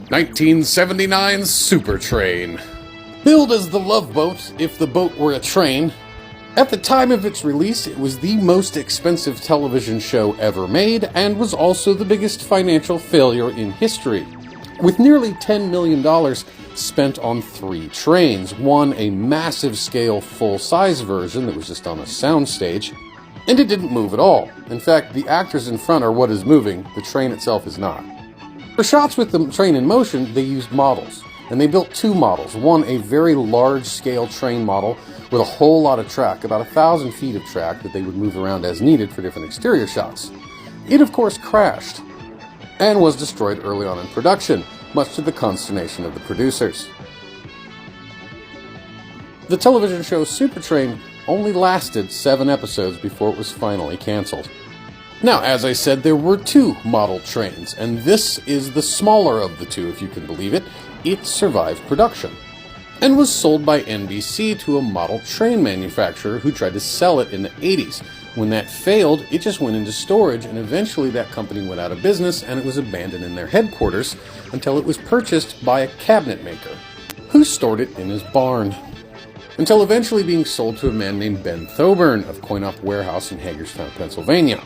1979 SuperTrain. Billed as the Love Boat if the boat were a train, at the time of its release it was the most expensive television show ever made and was also the biggest financial failure in history. With nearly $10 million spent on 3 trains, one a massive-scale full-size version that was just on a soundstage, and it didn't move at all. In fact, the actors in front are what is moving, the train itself is not. For shots with the train in motion, they used models, and they built 2 models. One, a very large-scale train model with a whole lot of track, about 1,000 feet of track that they would move around as needed for different exterior shots. It, of course, crashed and was destroyed early on in production, much to the consternation of the producers. The television show SuperTrain only lasted 7 episodes before it was finally canceled. Now, as I said, there were 2 model trains, and this is the smaller of the 2, if you can believe it. It survived production, and was sold by NBC to a model train manufacturer who tried to sell it in the 80s. When that failed, it just went into storage, and eventually that company went out of business, and it was abandoned in their headquarters until it was purchased by a cabinet maker, who stored it in his barn, until eventually being sold to a man named Ben Thoburn of Coin-Op Warehouse in Hagerstown, Pennsylvania,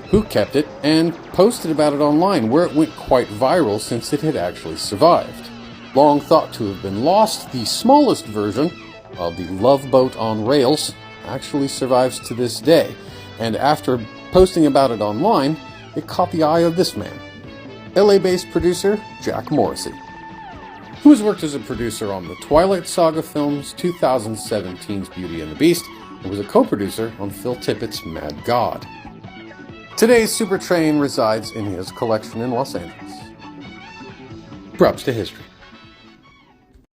who kept it and posted about it online, where it went quite viral since it had actually survived. Long thought to have been lost, the smallest version of the Love Boat on rails actually survives to this day, and after posting about it online, it caught the eye of this man, LA-based producer Jack Morrissey, who has worked as a producer on the Twilight Saga films, 2017's Beauty and the Beast, and was a co-producer on Phil Tippett's Mad God. Today's SuperTrain resides in his collection in Los Angeles. Props to history.